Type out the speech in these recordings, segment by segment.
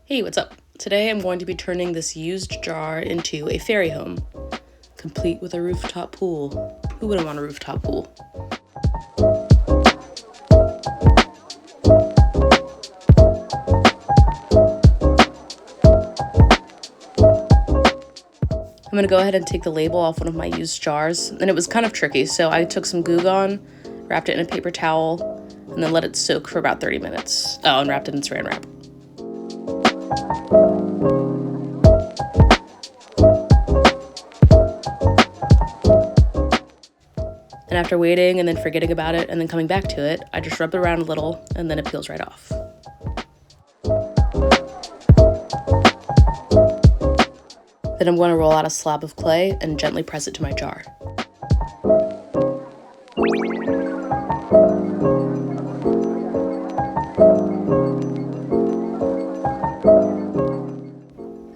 Hey, what's up? Today I'm going to be turning this used jar into a fairy home, complete with a rooftop pool. Who wouldn't want a rooftop pool? I'm gonna go ahead and take the label off one of my used jars, and it was kind of tricky, so I took some Goo Gone, wrapped it in a paper towel, and then let it soak for about 30 minutes. Oh, and wrapped it in saran wrap. And after waiting and then forgetting about it and then coming back to it, I just rub it around a little and then it peels right off. Then I'm going to roll out a slab of clay and gently press it to my jar.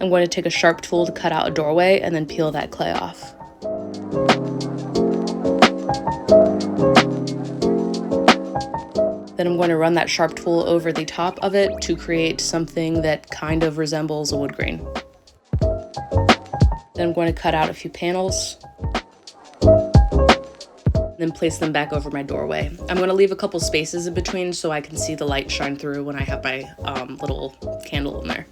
I'm going to take a sharp tool to cut out a doorway and then peel that clay off. Then I'm going to run that sharp tool over the top of it to create something that kind of resembles a wood grain. Then I'm going to cut out a few panels, then place them back over my doorway. I'm going to leave a couple spaces in between so I can see the light shine through when I have my little candle in there.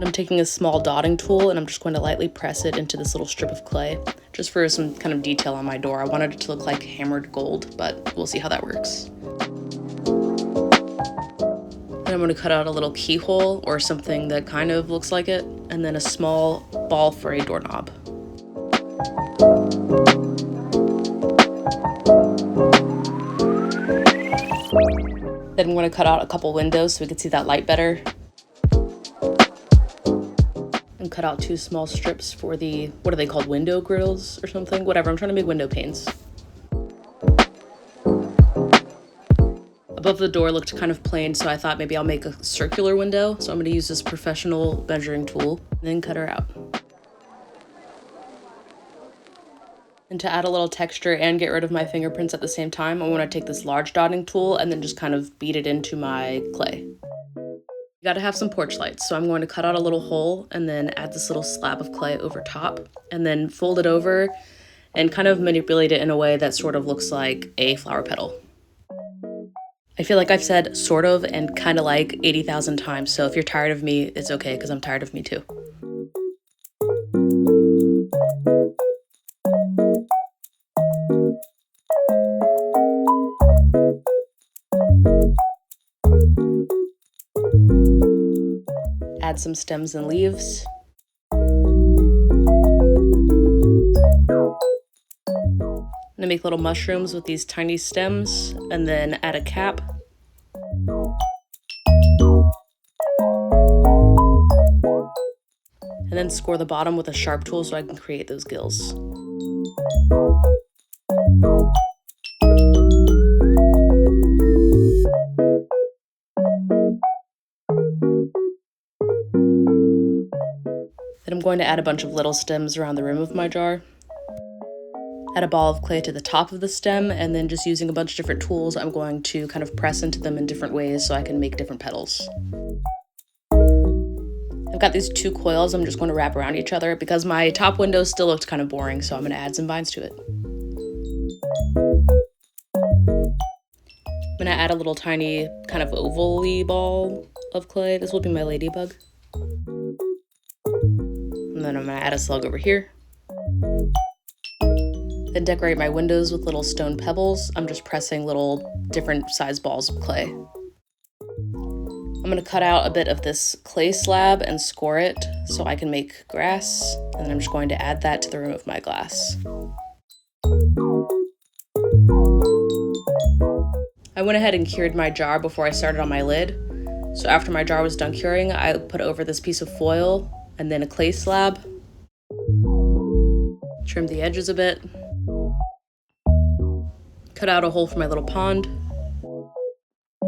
I'm taking a small dotting tool and I'm just going to lightly press it into this little strip of clay, just for some kind of detail on my door. I wanted it to look like hammered gold, but we'll see how that works. Then I'm going to cut out a little keyhole or something that kind of looks like it, and then a small ball for a doorknob. Then I'm going to cut out a couple windows so we can see that light better. And cut out two small strips for the, what are they called, window grills or something? Whatever, I'm trying to make window panes. Above the door looked kind of plain, so I thought maybe I'll make a circular window. So I'm going to use this professional measuring tool and then cut her out. And to add a little texture and get rid of my fingerprints at the same time, I want to take this large dotting tool and then just kind of beat it into my clay. You gotta have some porch lights, so I'm going to cut out a little hole and then add this little slab of clay over top and then fold it over and kind of manipulate it in a way that sort of looks like a flower petal. I feel like I've said sort of and kind of like 80,000 times, so if you're tired of me, it's okay because I'm tired of me too. Add some stems and leaves. I'm gonna make little mushrooms with these tiny stems and then add a cap. And then score the bottom with a sharp tool so I can create those gills. Then I'm going to add a bunch of little stems around the rim of my jar. Add a ball of clay to the top of the stem, and then just using a bunch of different tools, I'm going to kind of press into them in different ways so I can make different petals. I've got these two coils I'm just going to wrap around each other because my top window still looked kind of boring, so I'm going to add some vines to it. I'm going to add a little tiny kind of oval-y ball of clay. This will be my ladybug. And then I'm going to add a slug over here. Then decorate my windows with little stone pebbles. I'm just pressing little different size balls of clay. I'm going to cut out a bit of this clay slab and score it so I can make grass. And then I'm just going to add that to the rim of my glass. I went ahead and cured my jar before I started on my lid. So after my jar was done curing, I put over this piece of foil and then a clay slab. Trim the edges a bit. Cut out a hole for my little pond.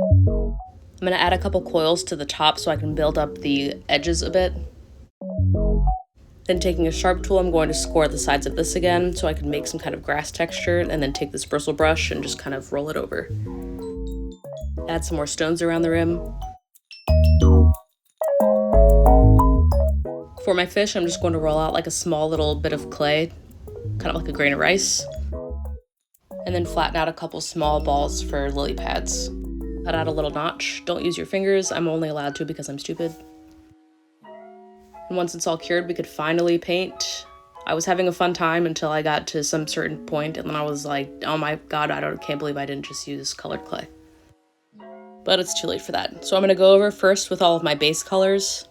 I'm going to add a couple coils to the top so I can build up the edges a bit. Then taking a sharp tool, I'm going to score the sides of this again so I can make some kind of grass texture, and then take this bristle brush and just kind of roll it over. Add some more stones around the rim. For my fish, I'm just going to roll out like a small little bit of clay, kind of like a grain of rice, and then flatten out a couple small balls for lily pads. Cut out a little notch. Don't use your fingers. I'm only allowed to because I'm stupid. And once it's all cured, we could finally paint. I was having a fun time until I got to some certain point, and then I was like, oh my god, can't believe I didn't just use colored clay. But it's too late for that. So I'm gonna go over first with all of my base colors.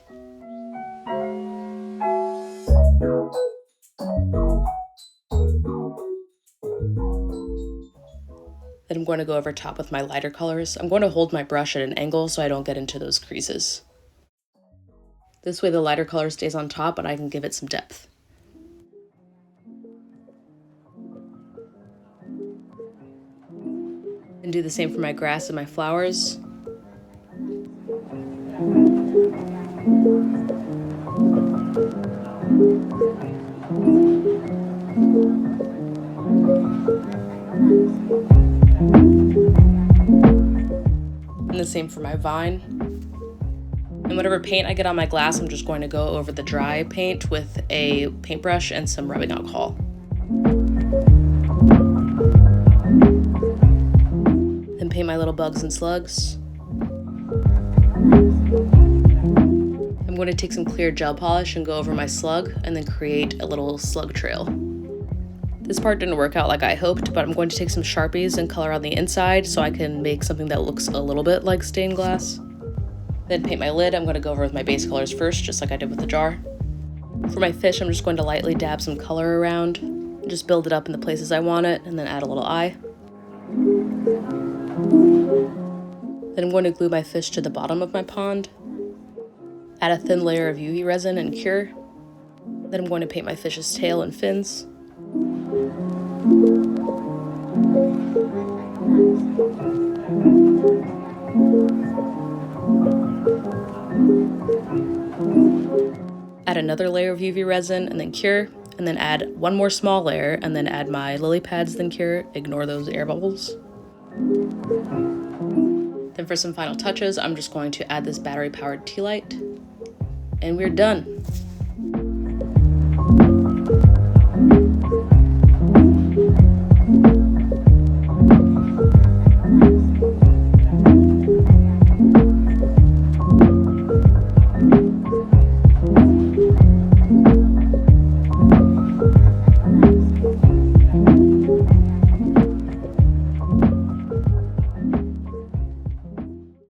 Then I'm going to go over top with my lighter colors. I'm going to hold my brush at an angle so I don't get into those creases. This way the lighter color stays on top and I can give it some depth. And do the same for my grass and my flowers. And the same for my vine. And whatever paint I get on my glass, I'm just going to go over the dry paint with a paintbrush and some rubbing alcohol. Then paint my little bugs and slugs. I'm going to take some clear gel polish and go over my slug and then create a little slug trail. This part didn't work out like I hoped, but I'm going to take some Sharpies and color on the inside so I can make something that looks a little bit like stained glass. Then paint my lid. I'm going to go over with my base colors first, just like I did with the jar. For my fish, I'm just going to lightly dab some color around, and just build it up in the places I want it, and then add a little eye. Then I'm going to glue my fish to the bottom of my pond, add a thin layer of UV resin and cure. Then I'm going to paint my fish's tail and fins. Add another layer of UV resin and then cure, and then add one more small layer and then add my lily pads, then cure. Ignore those air bubbles. Then for some final touches, I'm just going to add this battery powered tea light, and we're done.